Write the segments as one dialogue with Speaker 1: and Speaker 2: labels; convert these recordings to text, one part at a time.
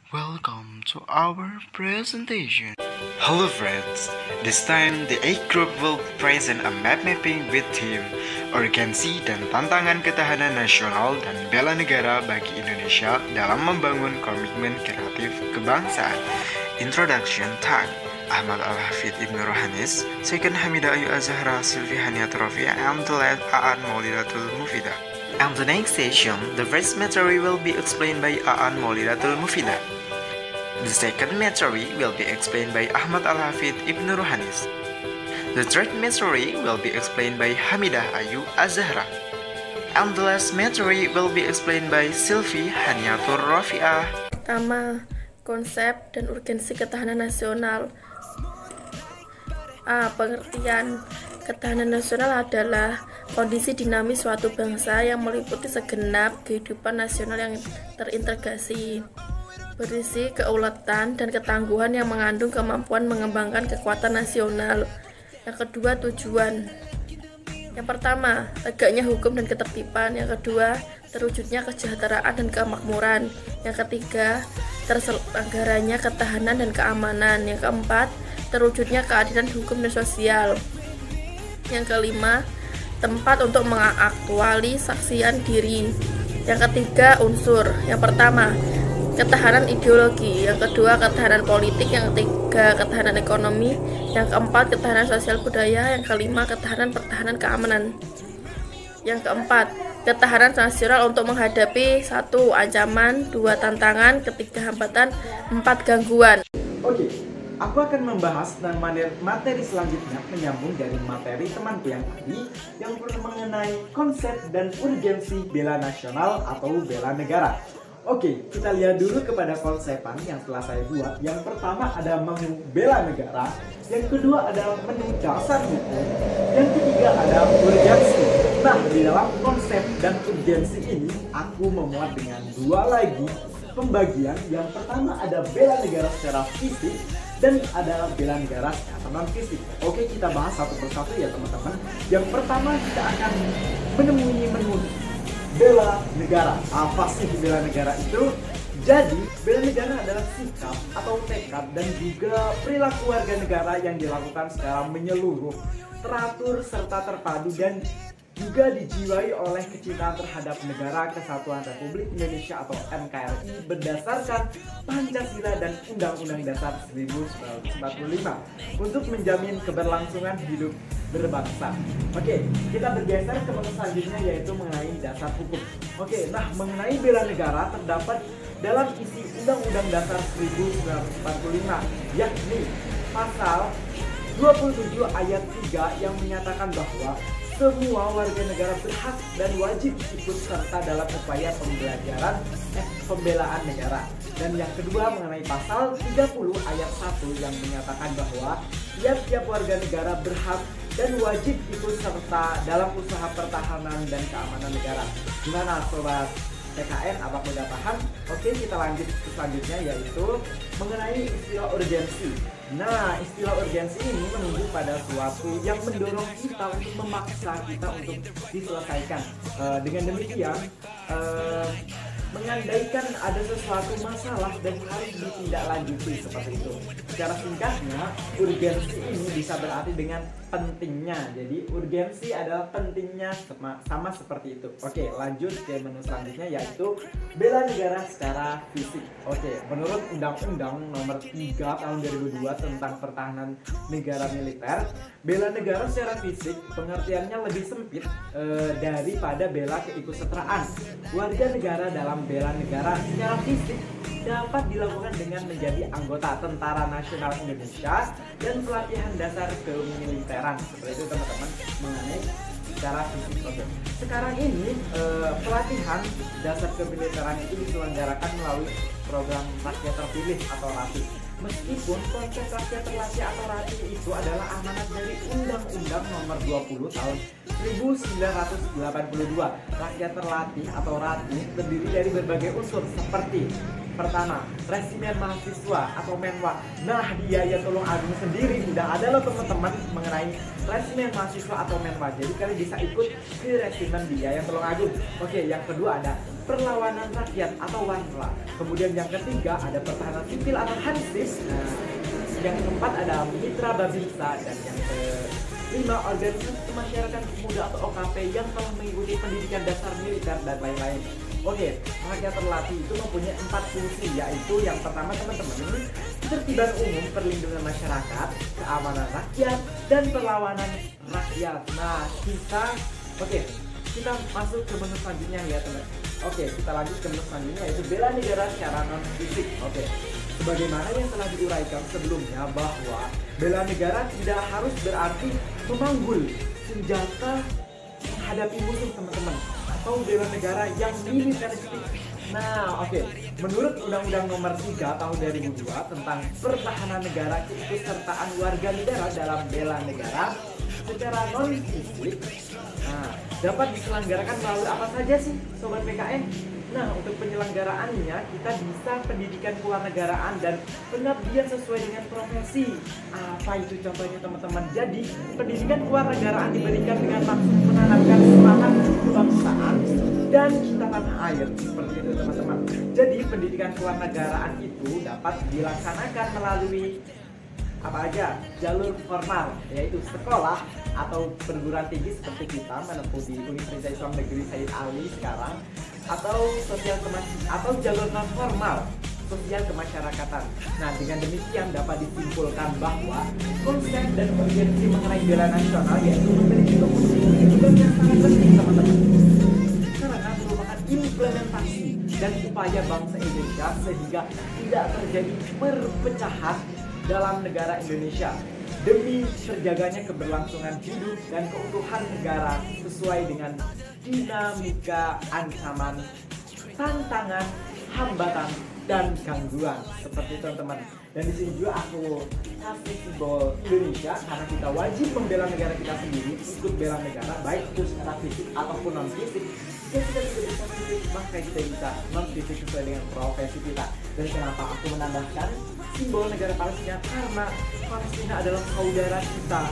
Speaker 1: Welcome to our presentation. Hello friends, this time the A group will present a map mapping with theme urgensi dan tantangan ketahanan nasional dan bela negara bagi Indonesia dalam membangun komitmen kreatif kebangsaan. Introduction Tag Ahmad Al-Hafidh Ibnu Rohanis, second Hamidah Ayu Azahra Sylvie Haniat Rofia, and the last Aan Maulidatul Mufidah. And the next session, the first material will be explained by Aan Maulidatul Mufidah. The second material will be explained by Ahmad Al-Hafidh Ibnu Rohanis. The third material will be explained by Hamidah Ayu Azahra. And the last material will be explained by Sylvie Haniatur Rofiah.
Speaker 2: Pertama, konsep dan urgensi ketahanan nasional. Pengertian ketahanan nasional adalah kondisi dinamis suatu bangsa yang meliputi segenap kehidupan nasional yang terintegrasi, berisi keuletan dan ketangguhan yang mengandung kemampuan mengembangkan kekuatan nasional. Yang kedua, tujuan. Yang pertama, tegaknya hukum dan ketertiban. Yang kedua, terwujudnya kesejahteraan dan kemakmuran. Yang ketiga, terselenggaranya ketahanan dan keamanan. Yang keempat, terwujudnya keadilan hukum dan sosial. Yang kelima, tempat untuk mengaktualisasikan diri. Yang ketiga, unsur. Yang pertama, ketahanan ideologi. Yang kedua, ketahanan politik. Yang ketiga, ketahanan ekonomi. Yang keempat, ketahanan sosial budaya. Yang kelima, ketahanan pertahanan keamanan. Yang keempat, ketahanan nasional untuk menghadapi 1. Ancaman, 2. Tantangan, 3. Hambatan, 4. Gangguan.
Speaker 3: Oke, aku akan membahas tentang materi selanjutnya menyambung dari materi temanku yang tadi yang mengenai konsep dan urgensi bela nasional atau bela negara. Oke, kita lihat dulu kepada konsepan yang telah saya buat. Yang pertama ada menu bela negara, yang kedua ada menu dasar hukum, yang ketiga ada urgensi. Nah, di dalam konsep dan urgensi ini aku memuat dengan 2 lagi pembagian. Yang pertama ada bela negara secara fisik dan ada bela negara secara non fisik. Oke, kita bahas satu persatu ya teman-teman. Yang pertama kita akan menemui menu bela negara. Apa sih bela negara itu? Jadi, bela negara adalah sikap atau tekad dan juga perilaku warga negara yang dilakukan secara menyeluruh, teratur serta terpadu dan juga dijiwai oleh kecintaan terhadap Negara Kesatuan Republik Indonesia atau NKRI berdasarkan Pancasila dan Undang-Undang Dasar 1945 untuk menjamin keberlangsungan hidup berbangsa. Oke, kita bergeser ke menu selanjutnya yaitu mengenai dasar hukum. Oke, nah mengenai bela negara terdapat dalam isi Undang-Undang Dasar 1945 yakni pasal 27 ayat 3 yang menyatakan bahwa semua warga negara berhak dan wajib ikut serta dalam upaya pembelaan negara. Dan yang kedua mengenai pasal 30 ayat 1 yang menyatakan bahwa tiap-tiap warga negara berhak dan wajib ikut serta dalam usaha pertahanan dan keamanan negara. Gimana sobat PKN, apakah udah paham? Oke, kita lanjut ke selanjutnya yaitu mengenai istilah urgensi. Nah, istilah urgensi ini menunjuk pada suatu yang mendorong kita untuk memaksa kita untuk diselesaikan. Dengan demikian, mengandaikan ada sesuatu masalah dan harus ditindaklanjuti seperti itu. Secara singkatnya, urgensi ini bisa berarti dengan pentingnya. Jadi urgensi adalah pentingnya sama seperti itu. Oke, lanjut ke menu selanjutnya yaitu bela negara secara fisik. Oke, menurut Undang-Undang Nomor 3 Tahun 2002 tentang Pertahanan Negara Militer, bela negara secara fisik pengertiannya lebih sempit daripada bela keikutsertaan. Warga negara dalam bela negara secara fisik dapat dilakukan dengan menjadi anggota Tentara Nasional Indonesia dan pelatihan dasar kemiliteran. Seperti itu teman-teman mengenai secara fisik. Oke. Sekarang ini pelatihan dasar kemiliteran itu diselenggarakan melalui program Rakyat Terpilih atau RATI. Meskipun konsep rakyat terlatih atau RATI itu adalah amanat dari Undang-Undang Nomor 20 Tahun 1982. Rakyat terlatih atau RATI terdiri dari berbagai unsur seperti Pertama, resimen mahasiswa atau menwa. Nah, di Yayan Tulungagung sendiri udah ada loh teman-teman mengenai resimen mahasiswa atau menwa. Jadi kalian bisa ikut ke resimen di Yayan Tulungagung. Oke, yang kedua ada perlawanan rakyat atau wanwa. Kemudian yang ketiga ada pertahanan sipil atau hansip. Nah, yang keempat ada mitra babinsa, dan yang kelima organisasi masyarakat pemuda atau OKP yang telah mengikuti pendidikan dasar militer dan lain-lain. Oke, rakyat terlatih itu mempunyai 4 fungsi, yaitu yang pertama teman-teman, ketertiban umum, perlindungan masyarakat, keamanan rakyat, dan perlawanan rakyat. Nah, kita masuk ke menu selanjutnya ya teman. Oke, kita lanjut ke menu selanjutnya, yaitu bela negara secara non fisik. Oke, sebagaimana yang telah diuraikan sebelumnya bahwa bela negara tidak harus berarti memanggul senjata menghadapi musuh teman-teman, atau bela negara yang militeristik. Nah, oke. Menurut Undang-Undang Nomor 3 Tahun 2002 tentang Pertahanan Negara, keikutsertaan warga negara dalam bela negara secara non fisik dapat diselenggarakan melalui apa saja sih Sobat PKN? Nah, untuk penyelenggaraannya kita bisa pendidikan kewarganegaraan dan pengabdian sesuai dengan profesi. Apa itu contohnya teman-teman? Jadi, pendidikan kewarganegaraan diberikan dengan maksud menanamkan semangat kebangsaan dan cinta tanah air. Seperti itu teman-teman. Jadi, pendidikan kewarganegaraan itu dapat dilaksanakan melalui apa aja? Jalur formal, yaitu sekolah atau perguruan tinggi seperti kita menempuh di Universitas Islam Negeri Said Ali sekarang, atau jalur non formal, sosial kemasyarakatan. Nah, dengan demikian dapat disimpulkan bahwa konsep dan urgensi mengenai bela nasional yaitu memiliki kebutuhan yang sangat penting teman-teman, karena merupakan implementasi dan upaya bangsa Indonesia sehingga tidak terjadi perpecahan dalam negara Indonesia demi terjaganya keberlangsungan hidup dan keutuhan negara sesuai dengan dinamika ancaman, tantangan, hambatan, dan gangguan. Seperti itu teman-teman. Dan di sini juga aku kasih simbol Indonesia karena kita wajib membela negara kita sendiri, ikut bela negara baik itu secara fisik ataupun non fisik. Jika kita tidak bisa fisik, maka kita bisa non fisik sesuai dengan profesi kita. Dan kenapa aku menambahkan simbol negara Palestina? Karena Palestina adalah saudara kita,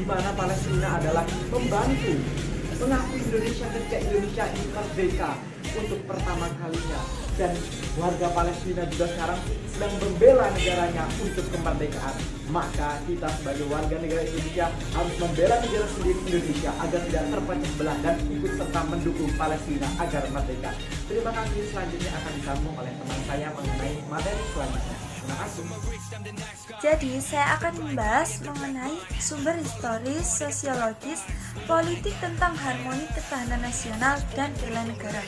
Speaker 3: di mana Palestina adalah membantu mengakui Indonesia ketika Indonesia ini merdeka untuk pertama kalinya, dan warga Palestina juga sekarang sedang membela negaranya untuk kemerdekaan. Maka kita sebagai warga negara Indonesia harus membela negara sendiri Indonesia agar tidak terpecah belah dan ikut serta mendukung Palestina agar merdeka. Terima kasih. Selanjutnya akan disambung oleh teman saya mengenai materi selanjutnya. Terima kasih.
Speaker 4: Jadi saya akan membahas mengenai sumber historis, sosiologis, politik tentang harmoni ketahanan nasional dan bela negara.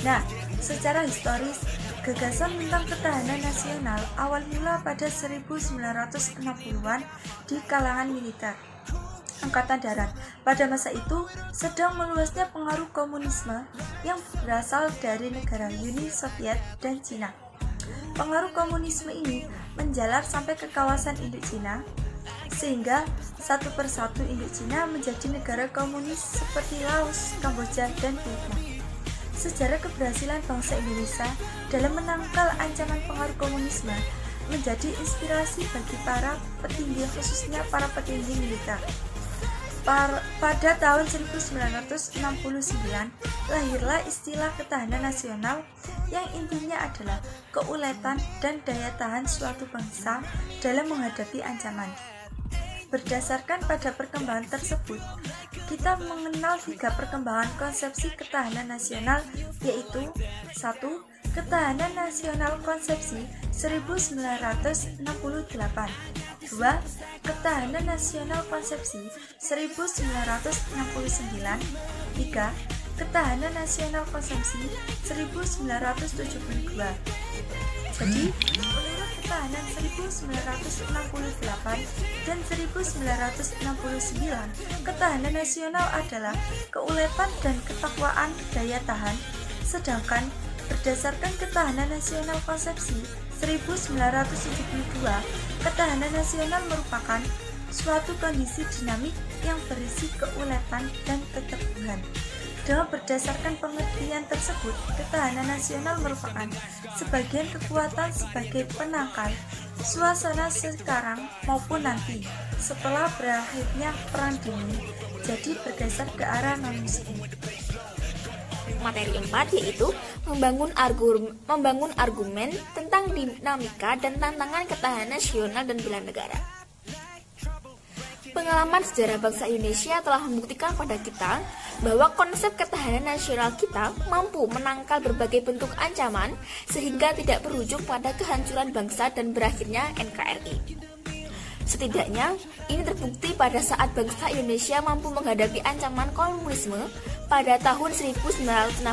Speaker 4: Nah, secara historis, gagasan tentang ketahanan nasional awal mula pada 1960-an di kalangan militer Angkatan Darat. Pada masa itu sedang meluasnya pengaruh komunisme yang berasal dari negara Uni Soviet dan Cina. Pengaruh komunisme ini menjalar sampai ke kawasan Indochina, sehingga satu persatu Indochina menjadi negara komunis seperti Laos, Kamboja, dan Vietnam. Sejarah keberhasilan bangsa Indonesia dalam menangkal ancaman pengaruh komunisme menjadi inspirasi bagi para petinggi, khususnya para petinggi militer. Pada tahun 1969, lahirlah istilah ketahanan nasional yang intinya adalah keuletan dan daya tahan suatu bangsa dalam menghadapi ancaman. Berdasarkan pada perkembangan tersebut, kita mengenal 3 perkembangan konsepsi ketahanan nasional, yaitu 1. Ketahanan nasional konsepsi 1968, 2. Ketahanan nasional konsepsi 1969, 3. Ketahanan nasional konsepsi 1972. Jadi, menurut ketahanan 1968 dan 1969, ketahanan nasional adalah keuletan dan ketakwaan daya tahan, sedangkan berdasarkan ketahanan nasional konsepsi 1972, ketahanan nasional merupakan suatu kondisi dinamik yang berisi keuletan dan keteguhan. Dengan berdasarkan pengertian tersebut, ketahanan nasional merupakan sebagian kekuatan sebagai penangkal suasana sekarang maupun nanti setelah berakhirnya Perang Dingin, jadi bergeser ke arah non-muslim.
Speaker 5: Materi 4 yaitu membangun argumen tentang dinamika dan tantangan ketahanan nasional dan bela negara. Pengalaman sejarah bangsa Indonesia telah membuktikan pada kita bahwa konsep ketahanan nasional kita mampu menangkal berbagai bentuk ancaman sehingga tidak berujung pada kehancuran bangsa dan berakhirnya NKRI. Setidaknya, ini terbukti pada saat bangsa Indonesia mampu menghadapi ancaman komunisme pada tahun 1965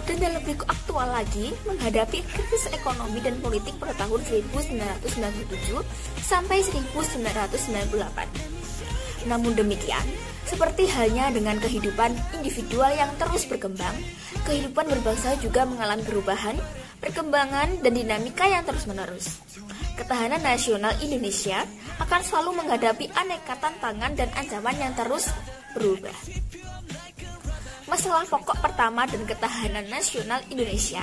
Speaker 5: dan yang lebih aktual lagi menghadapi krisis ekonomi dan politik pada tahun 1997 sampai 1998. Namun demikian, seperti halnya dengan kehidupan individual yang terus berkembang, kehidupan berbangsa juga mengalami perubahan, perkembangan, dan dinamika yang terus-menerus. Ketahanan nasional Indonesia akan selalu menghadapi aneka tantangan dan ancaman yang terus berubah. Masalah pokok pertama dan ketahanan nasional Indonesia,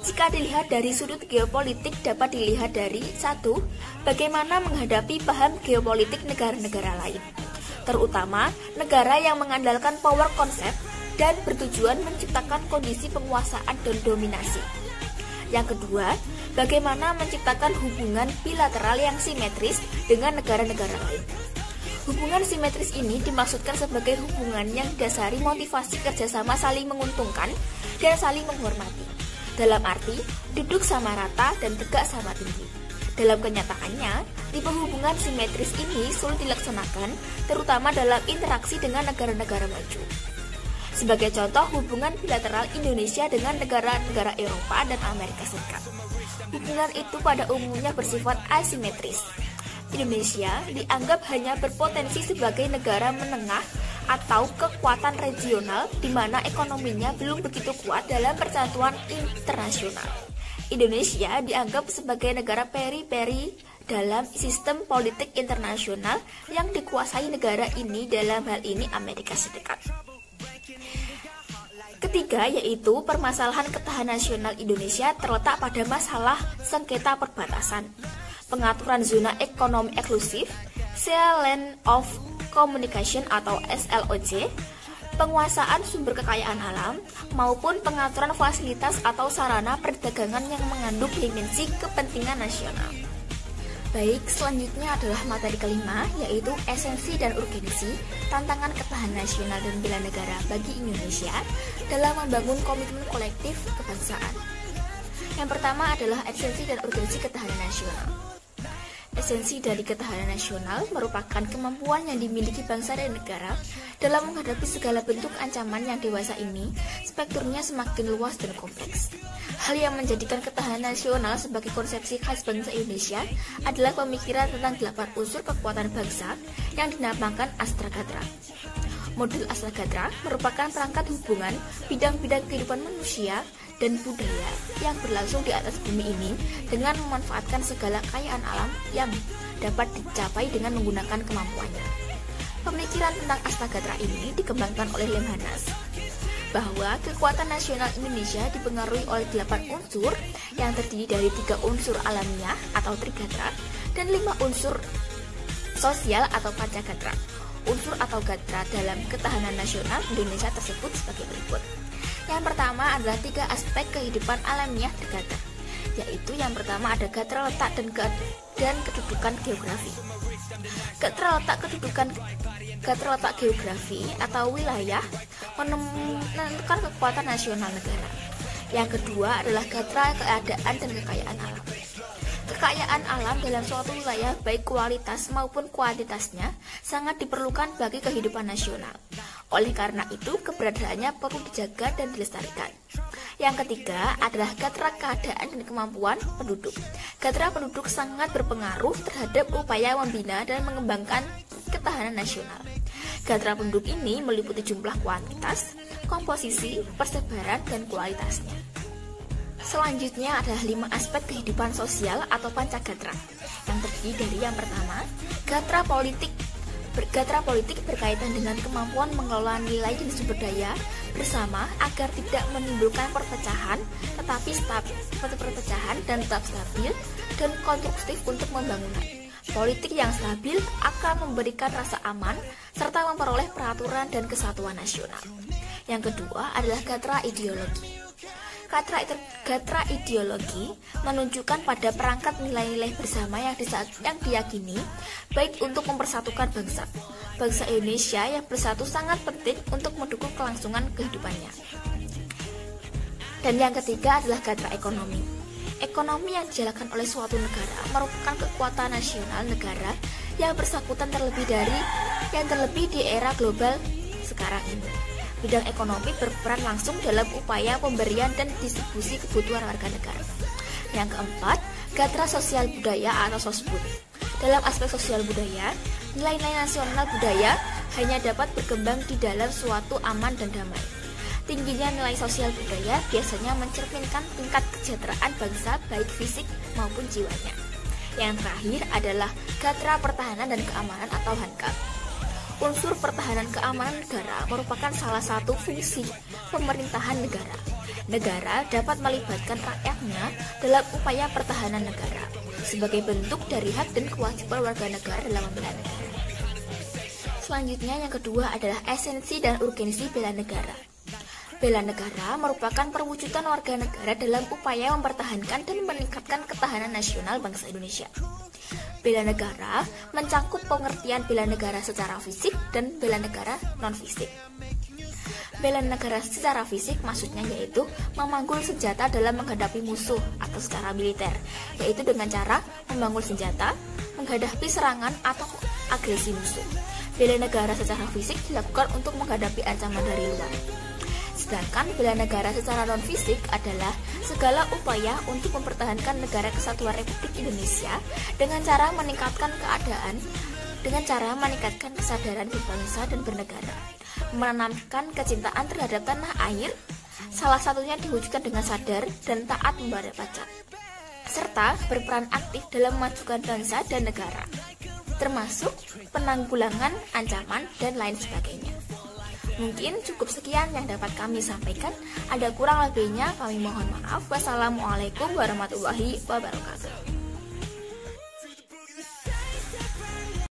Speaker 5: jika dilihat dari sudut geopolitik dapat dilihat dari 1. Bagaimana menghadapi paham geopolitik negara-negara lain, terutama negara yang mengandalkan power concept dan bertujuan menciptakan kondisi penguasaan dan dominasi. Yang kedua, bagaimana menciptakan hubungan bilateral yang simetris dengan negara-negara lain. Hubungan simetris ini dimaksudkan sebagai hubungan yang didasari motivasi kerjasama saling menguntungkan dan saling menghormati. Dalam arti, duduk sama rata dan tegak sama tinggi. Dalam kenyataannya, tipe hubungan simetris ini sulit dilaksanakan, terutama dalam interaksi dengan negara-negara maju. Sebagai contoh, hubungan bilateral Indonesia dengan negara-negara Eropa dan Amerika Serikat. Hubungan itu pada umumnya bersifat asimetris. Indonesia dianggap hanya berpotensi sebagai negara menengah atau kekuatan regional di mana ekonominya belum begitu kuat dalam persatuan internasional. Indonesia dianggap sebagai negara periferi dalam sistem politik internasional yang dikuasai negara ini, dalam hal ini Amerika Serikat. Ketiga, yaitu permasalahan ketahanan nasional Indonesia terletak pada masalah sengketa perbatasan, pengaturan zona ekonomi eksklusif, Seal Land of Communication atau SLOC, penguasaan sumber kekayaan alam, maupun pengaturan fasilitas atau sarana perdagangan yang mengandung dimensi kepentingan nasional. Baik, selanjutnya adalah materi kelima, yaitu esensi dan urgensi tantangan ketahanan nasional dan bela negara bagi Indonesia dalam membangun komitmen kolektif kebangsaan. Yang pertama adalah esensi dan urgensi ketahanan nasional. Esensi dari ketahanan nasional merupakan kemampuan yang dimiliki bangsa dan negara dalam menghadapi segala bentuk ancaman yang dewasa ini, spektrumnya semakin luas dan kompleks. Hal yang menjadikan ketahanan nasional sebagai konsepsi khas bangsa Indonesia adalah pemikiran tentang 8 unsur kekuatan bangsa yang dinamakan Astragatra. Modul Astragatra merupakan perangkat hubungan bidang-bidang kehidupan manusia dan budaya yang berlangsung di atas bumi ini dengan memanfaatkan segala kekayaan alam yang dapat dicapai dengan menggunakan kemampuannya. Pemikiran tentang Astragatra ini dikembangkan oleh Lemhanas, bahwa kekuatan nasional Indonesia dipengaruhi oleh 8 unsur yang terdiri dari 3 unsur alamiah atau Trigatra dan 5 unsur sosial atau Pancagatra. Unsur atau gatra dalam ketahanan nasional Indonesia tersebut sebagai berikut. Yang pertama adalah 3 aspek kehidupan alamiah di gatra, yaitu yang pertama ada gatra letak dan kedudukan geografi. Gatra letak geografi atau wilayah menentukan kekuatan nasional negara. Yang kedua adalah gatra keadaan dan kekayaan alam. Kekayaan alam dalam suatu wilayah baik kualitas maupun kuantitasnya sangat diperlukan bagi kehidupan nasional. Oleh karena itu, keberadaannya perlu dijaga dan dilestarikan. Yang ketiga adalah gatra keadaan dan kemampuan penduduk. Gatra penduduk sangat berpengaruh terhadap upaya membina dan mengembangkan ketahanan nasional. Gatra penduduk ini meliputi jumlah kuantitas, komposisi, persebaran, dan kualitasnya. Selanjutnya adalah 5 aspek kehidupan sosial atau Pancagatra yang terdiri dari yang pertama, gatra politik Gatra politik berkaitan dengan kemampuan mengelola nilai dan sumber daya bersama agar tidak menimbulkan perpecahan, dan tetap stabil dan konstruktif untuk pembangunan. Politik yang stabil akan memberikan rasa aman serta memperoleh peraturan dan kesatuan nasional. Yang kedua adalah gatra ideologi. Gatra ideologi menunjukkan pada perangkat nilai-nilai bersama yang diyakini baik untuk mempersatukan bangsa. Bangsa Indonesia yang bersatu sangat penting untuk mendukung kelangsungan kehidupannya. Dan yang ketiga adalah gatra ekonomi. Ekonomi yang dijalankan oleh suatu negara merupakan kekuatan nasional negara yang bersangkutan terlebih di era global sekarang ini. Bidang ekonomi berperan langsung dalam upaya pemberian dan distribusi kebutuhan warga negara. Yang keempat, gatra sosial budaya atau sosbud. Dalam aspek sosial budaya, nilai-nilai nasional budaya hanya dapat berkembang di dalam suatu aman dan damai. Tingginya nilai sosial budaya biasanya mencerminkan tingkat kesejahteraan bangsa baik fisik maupun jiwanya. Yang terakhir adalah gatra pertahanan dan keamanan atau hankam. Unsur pertahanan keamanan negara merupakan salah satu fungsi pemerintahan negara. Negara dapat melibatkan rakyatnya dalam upaya pertahanan negara sebagai bentuk dari hak dan kewajiban warga negara dalam membela negara. Selanjutnya yang kedua adalah esensi dan urgensi bela negara. Bela negara merupakan perwujudan warga negara dalam upaya mempertahankan dan meningkatkan ketahanan nasional bangsa Indonesia. Bela negara mencakup pengertian bela negara secara fisik dan bela negara non-fisik. Bela negara secara fisik maksudnya yaitu memanggul senjata dalam menghadapi musuh atau secara militer, yaitu dengan cara memanggul senjata, menghadapi serangan atau agresi musuh. Bela negara secara fisik dilakukan untuk menghadapi ancaman dari luar. Sedangkan bela negara secara non-fisik adalah segala upaya untuk mempertahankan negara kesatuan Republik Indonesia dengan cara meningkatkan kesadaran berbangsa dan bernegara, menanamkan kecintaan terhadap tanah air, salah satunya diwujudkan dengan sadar dan taat membayar pajak, serta berperan aktif dalam memajukan bangsa dan negara, termasuk penanggulangan ancaman dan lain sebagainya. Mungkin cukup sekian yang dapat kami sampaikan. Ada kurang lebihnya kami mohon maaf. Wassalamualaikum warahmatullahi wabarakatuh.